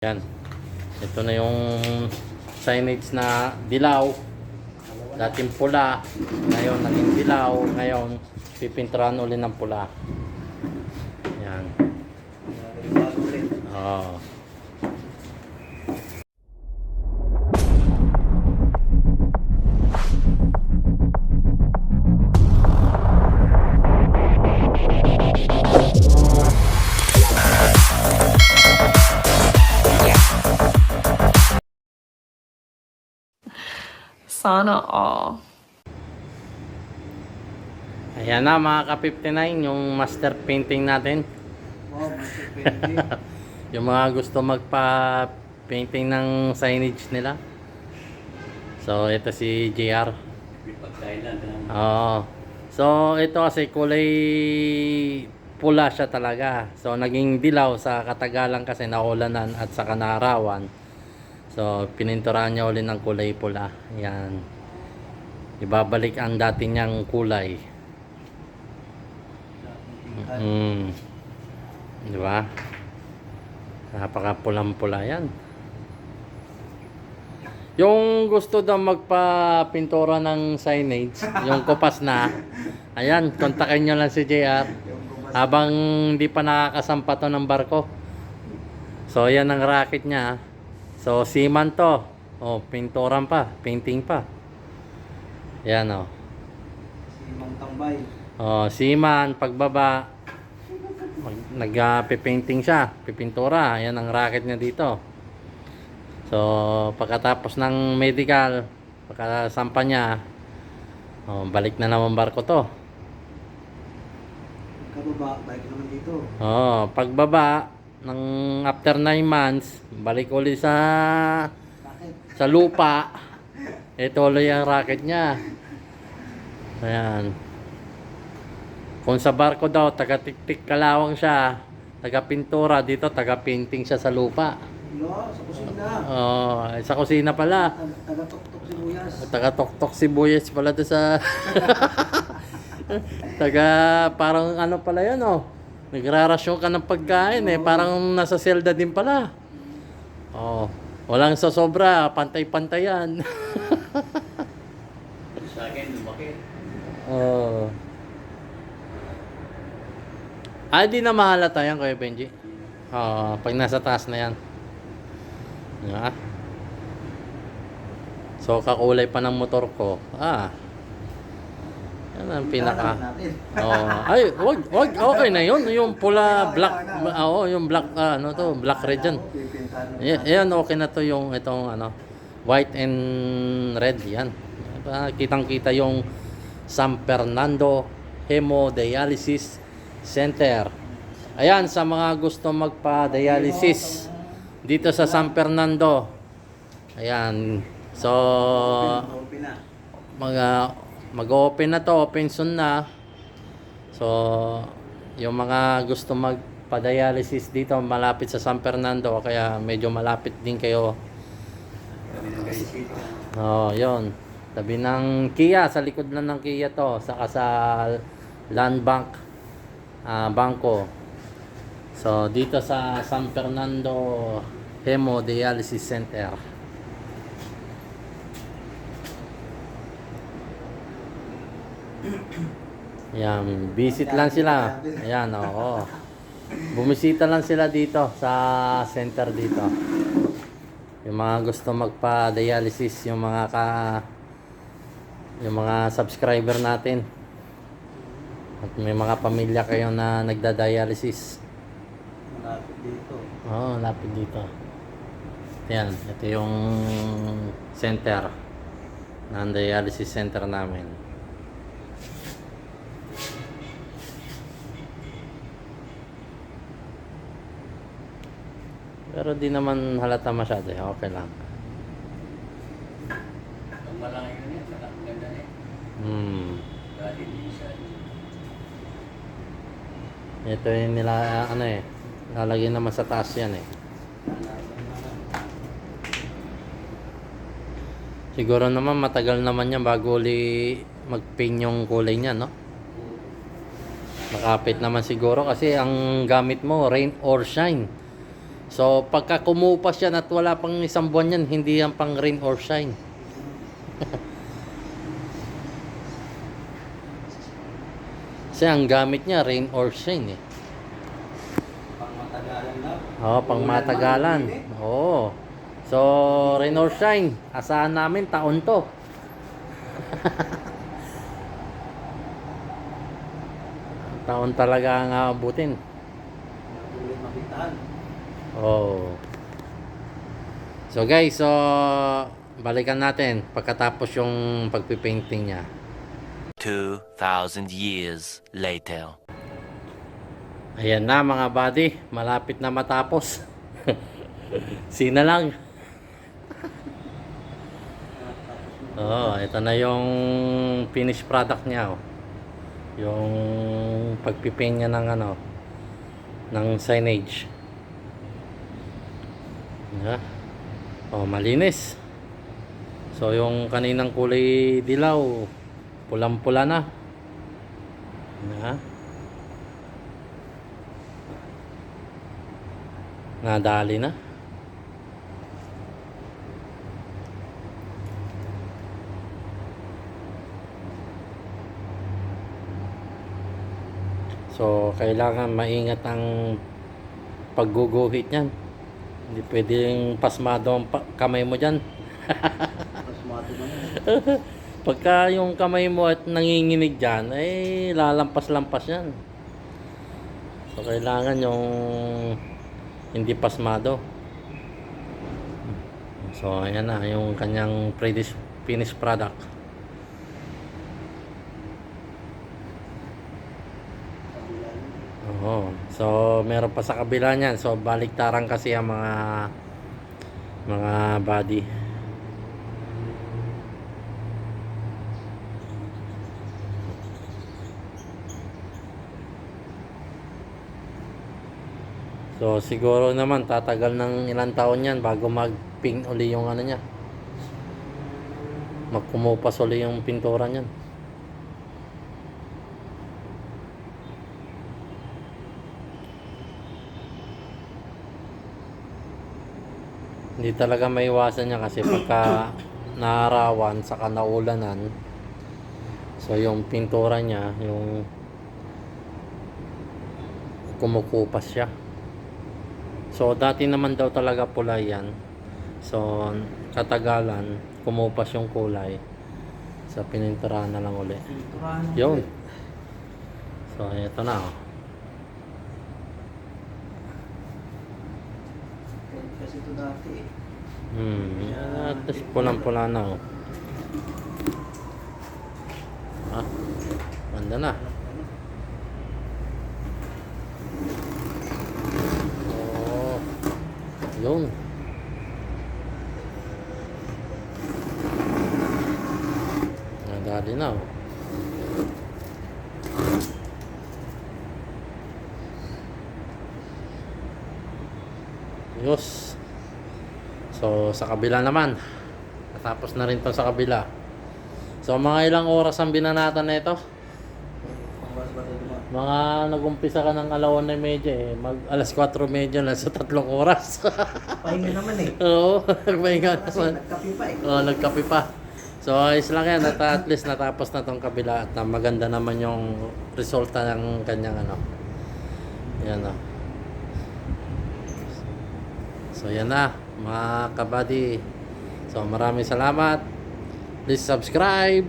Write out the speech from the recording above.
Yan. Ito na yung signage na dilaw. Dating pula. Ngayon naging dilaw. Ngayon pipinturahan ulit ng pula. Yan. Oh. Sana all. Ayan na mga ka-59 yung master painting natin. Wow, master painting. Yung mga gusto magpa-painting ng signage nila. So ito si JR. Oo. So ito kasi kulay pula siya talaga. So naging dilaw sa katagalan kasi naulanan at saka naarawan. So pininturahan niya ulit ng kulay pula. Yan. Ibabalik ang dati niyang kulay. Di ba? Napaka-pulang-pula yan. Yung gusto daw magpa-pintura ng signage, yung kupas na, ayan, kontakin nyo lang si JR. Habang hindi pa nakakasampa to ng barko. So, yan ang racket niya. So, seaman to. Oh, pinturan pa, painting pa. Yan, oh. Simang tambay. Oh, seaman, pagbaba. Nag-painting siya, pipintura. Yan ang racket niya dito. So, pagkatapos ng medical, pagkasampa niya, oh, balik na naman barko to. Kababa, bike naman dito. Oh, pagbaba ng after 9 months, balik ulit Bakit? sa lupa. Ito ulit ang racket niya. Ayan. Kung sa barko daw, taga-tik-tik kalawang siya, taga-pintura, dito taga-painting siya sa lupa. Yo, sa kusina. Oh, sa kusina pala. Taga-tok-tok sibuyas. Taga-tok-tok sibuyas pala to sa taga parang ano pala yan, oh. Nagrarasyon ka ng pagkain eh, parang nasa selda din pala. Oh, walang sasobra, pantay-pantay yan. Sa akin, bakit? Oh. Ah, di na mahalata yan, Kuya Benji. Oo, pag nasa taas na yan. Diba? So, kakulay pa ng motor ko. Ah. Yan ang pinaka. Oh, ay, wag, okay na yun. Yung pula, black, oo, yung black, ano to, black red yan. Yan, okay na to yung itong, ano, white and red, yan. Kitang-kita yung San Fernando Hemodialysis Center. Ayan, sa mga gusto magpa-dialysis dito sa San Fernando. Ayan. So, mag-open na to, open soon na. So, yung mga gusto magpa-dialysis dito, malapit sa San Fernando, kaya medyo malapit din kayo. Oh, yun. Tabi ng Kia, sa likod lang ng Kia to, saka sa Land Bank bangko. So dito sa San Fernando Hemodialysis Center. Ayan, visit lang sila. Ayan, oo. Bumisita lang sila dito sa center dito. Yung mga gusto magpa-dialysis, yung mga subscriber natin. At may mga pamilya kayo na nagda-dialysis. Malapit dito. Oo, lapit dito. Ayan, ito yung center ng dialysis center namin. Pero di naman halata masyado, okay lang. Ang malaki yun yan, ganda eh. Dahil isa. Ito yung nila, ano eh, lalagyan naman sa taas yan eh. Siguro naman matagal naman yan bago uli mag-paint yung kulay niya, no? Makapit naman siguro kasi ang gamit mo, rain or shine. So, pagka kumupas yan at wala pang isang buwan yan, hindi yan pang rain or shine. Kasi ang gamit niya, rain or shine eh. Pang matagalan na. Oo, pang matagalan. Oo. So, rain or shine, asahan namin taon to. Taon talaga ang aabutin. Ulit makitaan. Oh. So guys, so balikan natin pagkatapos yung pagpipainting niya. 2,000 years later. Ayan na mga buddy, malapit na matapos. Sina lang. Oh, ito na yung finished product niya. Oh. Yung pagpipaint niya ng ano, ng signage. Yeah. Oh, malinis. So yung kaninang kulay dilaw, pulang-pula na. Yeah. Nadali na. So kailangan maingat ang pagguguhit niyan. Hindi pwedeng pasmado ang kamay mo dyan. Pasmado na yan. Pagka yung kamay mo at nanginginig dyan, ay lalampas-lampas yan. So, kailangan yung hindi pasmado. So, ayan na, yung kanyang finished product. Oo. So, meron pa sa kabila niyan. So, baliktaran kasi ang mga body. So, siguro naman tatagal ng ilang taon yan bago mag-pink uli yung ano niya. Magkumupas uli yung pintura niyan. Hindi talaga maiwasan niya kasi pagka naarawan saka naulanan, so yung pintura niya, yung kumukupas siya. So dati naman daw talaga pula yan. So katagalan, kumupas yung kulay. So pininturahan na lang uli. Pinturahan na Yun. ulit. So ito na oh. Kasi ito dati eh. At least pulang-pula na oh. Ah, ganda na. Oh, yun. Nadali na oh. Yos. So sa kabila naman, natapos na rin to sa kabila. So mga ilang oras ang binanatan na ito? Pangwas ba tayo dumaan? Mga nag-umpisa ka ng 1:30 eh. Mag alas 4:30 na sa 3 oras. Pahinga naman eh. Oo, nagpahinga Kasi naman. nagkape pa eh. Oo, nagkape pa. So ayos lang yan at least natapos na tong kabila at maganda naman yung resulta ng kanyang ano. Yan o. So yan na mga kabady. So maraming salamat. Please subscribe.